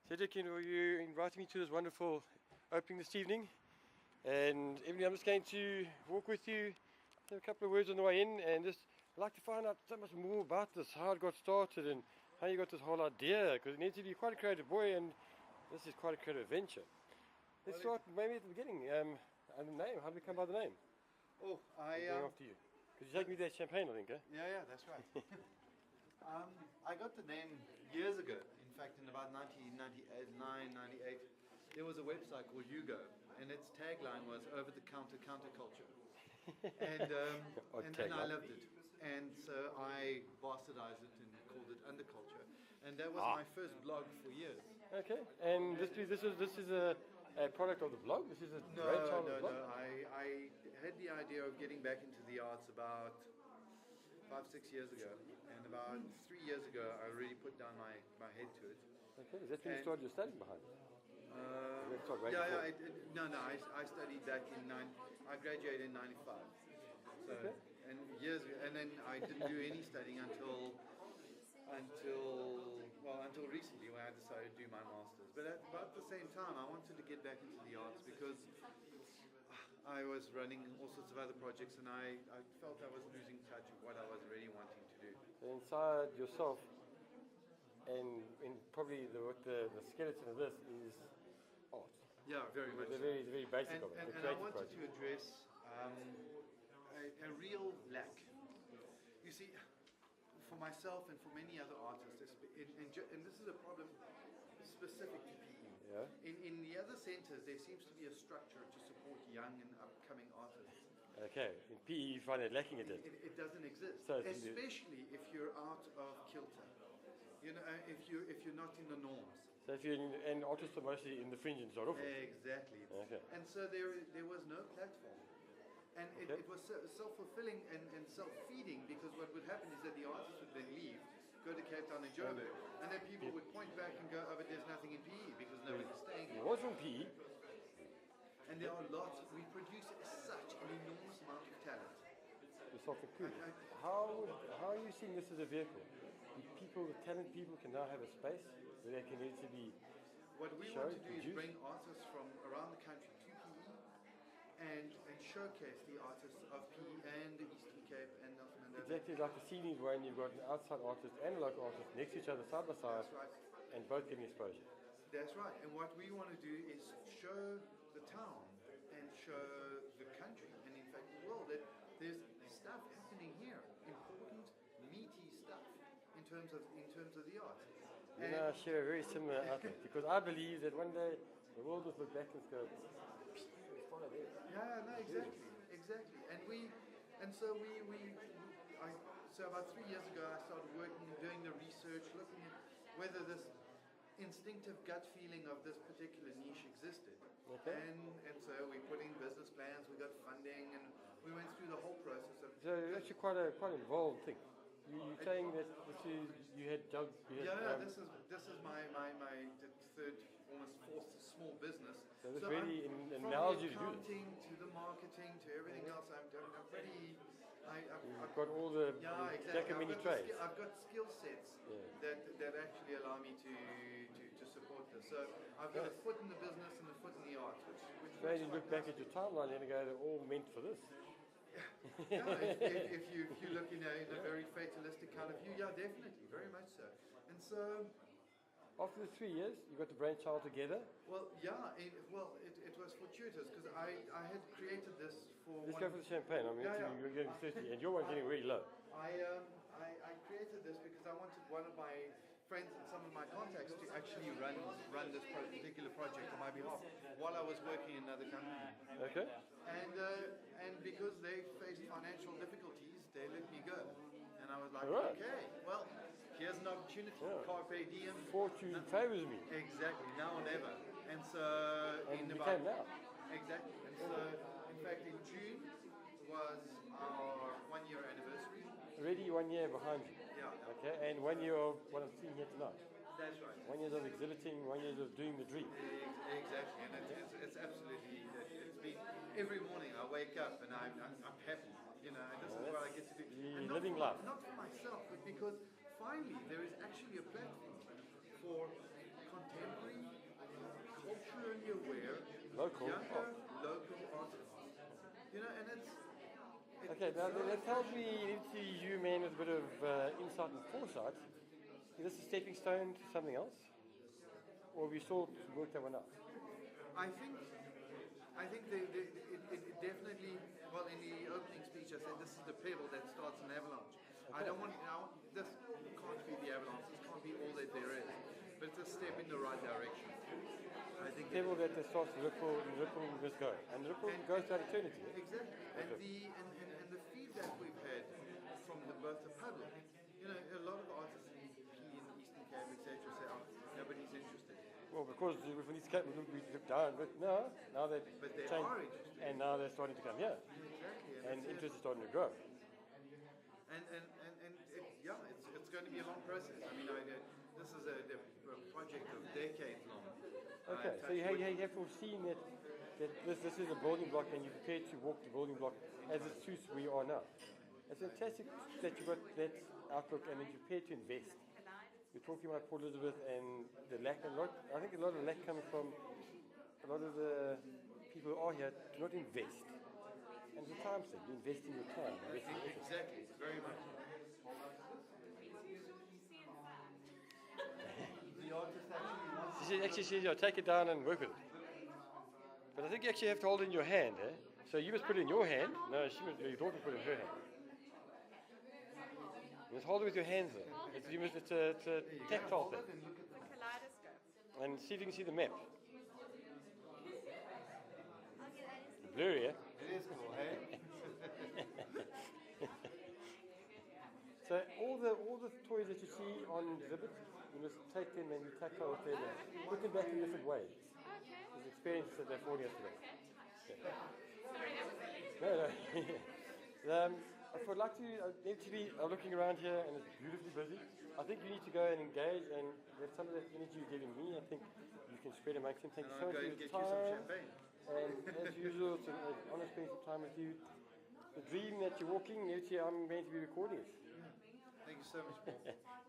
Cedric, you invited me to this wonderful opening this evening, and Emily, I'm just going to walk with you, have a couple of words on the way in, and just like to find out so much more about this, how it got started, and how you got this whole idea, because it needs to be quite a creative boy, and this is quite a creative venture. Let's start maybe at the beginning. And the name, how did we come by the name? Oh, Going after you. Because you take me to that champagne, I think, eh? Yeah, that's right. I got the name years ago. In fact, in about 1998, 98, there was a website called Hugo, and its tagline was "Over-the-counter counterculture," and I loved it. And so I bastardized it and called it UnderCulture, and that was my first blog for years. Okay, and this is a product of the blog? This is a brainchild of the blog? No. I had the idea of getting back into the arts about 5-6 years ago, and about 3 years ago I really put down my head to it. Okay, is that when you started your studying behind? I studied back in I graduated in 95. So, okay. And years ago, and then I didn't do any studying until recently, when I decided to do my masters. But at about the same time, I wanted to get back into the arts because I was running all sorts of other projects, and I felt I was losing touch of what I was really wanting to do. Inside yourself, and probably the skeleton of this is art. Yeah, very much. The very basic of it. And I wanted to address a real lack. You see, for myself and for many other artists, and this is a problem specific to PE. Yeah. In the other centres, there seems to be a structure to support young and upcoming artists. Okay, in PE you find it lacking a bit. It doesn't exist, So especially if you're out of kilter. You know, if you're not in the norms. So if you're and artists are mostly in the fringe and sort of. Exactly. Okay. And so there was no platform. And it was self-fulfilling and self-feeding, because what would happen is that the artists would then leave, go to Cape Town and Joburg, and then people would point back and go, oh, but there's nothing in PE because nobody's staying here. It was from PE. And there are lots. We produce such an enormous amount of talent. Yourself included. How are you seeing this as a vehicle? The talented people can now have a space where they can need to be What we want to do is bring artists from around the country to PE and showcase the artists of PE and the Eastern Cape and Nelson Mandela. Exactly like the scenes when you've got an outside artist and a local artist next to each other side by side. That's right. And both getting exposure. That's right. And what we want to do is show the town and show the country and in fact the world that there's stuff happening here, important, meaty stuff in terms of the arts. You and I share a very similar outlook, because I believe that one day the world will look back and go, follow there. Yeah, no, exactly. So about 3 years ago I started working, doing the research, looking at whether this instinctive gut feeling of this particular niche existed. Okay. And so we put in business plans, we got funding, and we went through the whole process of. So it's actually quite an involved thing. You're saying that you had jobs. This is my third, almost fourth small business. So this really allows you to do From the this. accounting to the marketing to everything else, I'm pretty. You've got all the jack of many trades. I've got skill sets that actually allow me to support this. So I've got a foot in the business and a foot in the arts, which So you look back at your timeline and go, they're all meant for this. If you look in a very fatalistic kind of view, yeah, definitely, very much so. And so, after the 3 years, you got the brainchild together. Well, yeah, it was fortuitous because I had created this for. Let's go for the champagne. You're getting thirsty, and your one's getting really low. I created this because I wanted one of my friends and some of my contacts to actually run this particular project on my behalf while I was working in another company. Okay. And because they faced financial difficulties, they let me go. And I was like, right. Okay, well, here's an opportunity. Carpe diem. Fortune favors me. Exactly, now or never. And so And it became now. Exactly. And so, in fact, in June was our 1 year anniversary. Already 1 year behind you. Yeah. Okay, and 1 year of what I'm seeing here tonight. That's right. 1 year of exhibiting, 1 year of doing the dream. Exactly, and it's absolutely. It's been every morning I wake up and I'm happy. You know, and this is what I get to do. You're And living life. Not for myself, but because finally there is actually a platform for contemporary, culturally aware, Local. younger, local artists. You know, and it's Okay, now that tells me into you men with a bit of insight and foresight. Is this a stepping stone to something else? Or have you still worked that one out? I think it definitely. Well, in the opening speech, I said this is the pebble that starts an avalanche. I don't want this can't be the avalanche. This can't be all that there is, but it's a step in the right direction. I think Pebble that starts to ripple and ripple must go, and the ripple goes to eternity. Eh? exactly. And the feedback we've had from both the public, you know, a lot of artists in Eastern Cape, etc., say, "Oh, nobody's interested." Well, because when these came, we look down, but no, now they've But they changed, are interested. and now they're starting to come here, Exactly. and interest is starting to grow. And yeah, it's going to be a long process. I mean, this is a project of decades long. Okay, so you have foreseen that this is a building block, and you're prepared to walk the building block as it suits where you are now. It's fantastic that you've got that outlook and that you're prepared to invest. We're talking about Port Elizabeth and the lack, I think a lot of the lack comes from a lot of the people who are here do not invest. And it's a time thing, you invest in your time. Exactly, very much. The artist actually wants She says, take it down and work with it. But I think you actually have to hold it in your hand, eh? So you must put it in your hand. No, your daughter put it in her hand. You must hold it with your hands though. It's a tactile thing. And see if you can see the map. Blurry, eh? It is cool, hey? So all the toys that you see on exhibit, you must take them and you tactile with them and put them back in different ways. There's experience that they're affording us today. No. I would like to, actually, I'm looking around here and it's beautifully busy. I think you need to go and engage, and with some of that energy you're giving me, I think you can spread amongst them. Thank you so much for your time. And as usual, it's an honor spending some time with you. The dream that you're walking, I'm going to be recording it. Thank you so much, Paul.